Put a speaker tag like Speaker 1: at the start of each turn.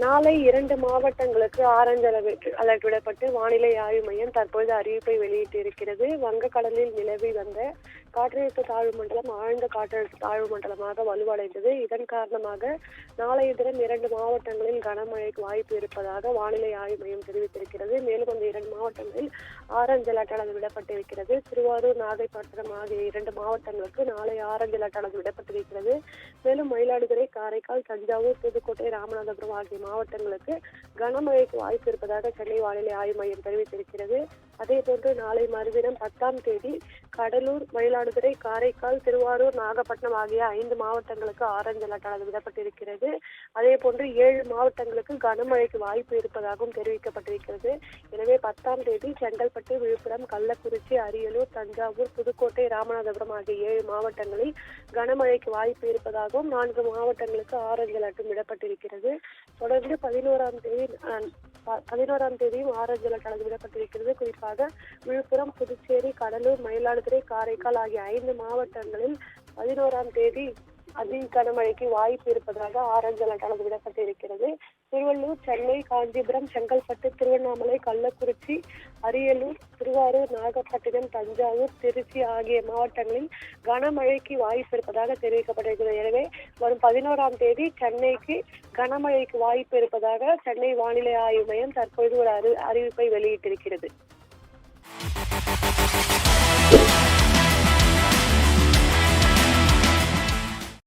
Speaker 1: நாளை 2 மாவட்டங்களுக்கு orange alert விடப்பட்டு வானிலை ஆய்வு மையம் தற்பொழுது அறிவிப்பை வெளியிட்டிருக்கிறது. வங்கக்கடலில் நிலவி வந்த காற்றழுத்த தாழ்வு மண்டலம் ஆழ்ந்த காற்றழுத்த தாழ்வு மண்டலமாக வலுவடைந்தது. இதன் காரணமாக நாளைய தினம் 2 மாவட்டங்களில் கனமழைக்கு வாய்ப்பு இருப்பதாக வானிலை ஆய்வு மையம் தெரிவித்திருக்கிறது. மேலும் அந்த 2 மாவட்டங்களில் ஆரஞ்சு அலர்ட் விடப்பட்டிருக்கிறது. திருவாரூர், நாகைப்பட்டினம் ஆகிய 2 மாவட்டங்களுக்கு நாளை ஆரஞ்சு அலர்ட் விடப்பட்டிருக்கிறது. மேலும் மயிலாடுதுறை, காரைக்கால், தஞ்சாவூர், புதுக்கோட்டை, ராமநாதபுரம் ஆகிய மாவட்டங்களுக்கு கனமழைக்கு வாய்ப்பு இருப்பதாக சென்னை வானிலை ஆய்வு மையம் தெரிவித்திருக்கிறது. அதே போன்று நாளை மறுதினம் 10ஆம் தேதி கடலூர், மயிலாடுதுறை, காரைக்கால், திருவாரூர், நாகப்பட்டினம் ஆகிய 5 மாவட்டங்களுக்கு ஆரஞ்சு அலர்ட் விடப்பட்டிருக்கிறது. அதே போன்று 7 மாவட்டங்களுக்கு கனமழைக்கு வாய்ப்பு இருப்பதாகவும் தெரிவிக்கப்பட்டிருக்கிறது. எனவே 10ஆம் தேதி செங்கல்பட்டு, விழுப்புரம், கள்ளக்குறிச்சி, அரியலூர், தஞ்சாவூர், புதுக்கோட்டை, ராமநாதபுரம் ஆகிய 7 மாவட்டங்களில் கனமழைக்கு வாய்ப்பு இருப்பதாகவும் 4 மாவட்டங்களுக்கு ஆரஞ்சு அலர்ட்டும் விடப்பட்டிருக்கிறது. தொடர்ந்து 11ஆம் தேதியும் ஆரஞ்சு அலர்ட் விடப்பட்டிருக்கிறது. குறிப்பாக விழுப்புரம், புதுச்சேரி, கடலூர், மயிலாடுதுறை, காரைக்கால் ஆகிய 5 மாவட்டங்களில் 11ஆம் தேதி அதிக கனமழைக்கு வாய்ப்பு இருப்பதாக ஆரஞ்சு அலர்ட் விடப்பட்டிருக்கிறது. திருவள்ளூர், சென்னை, காஞ்சிபுரம், செங்கல்பட்டு, திருவண்ணாமலை, கள்ளக்குறிச்சி, அரியலூர், திருவாரூர், நாகப்பட்டினம், தஞ்சாவூர், திருச்சி ஆகிய மாவட்டங்களில் கனமழைக்கு வாய்ப்பு இருப்பதாக தெரிவிக்கப்பட்டிருக்கிறது. எனவே வரும் 11ஆம் தேதி சென்னைக்கு கனமழைக்கு வாய்ப்பு இருப்பதாக சென்னை வானிலை ஆய்வு மையம் தற்பொழுது ஒரு அறிவிப்பை வெளியிட்டிருக்கிறது.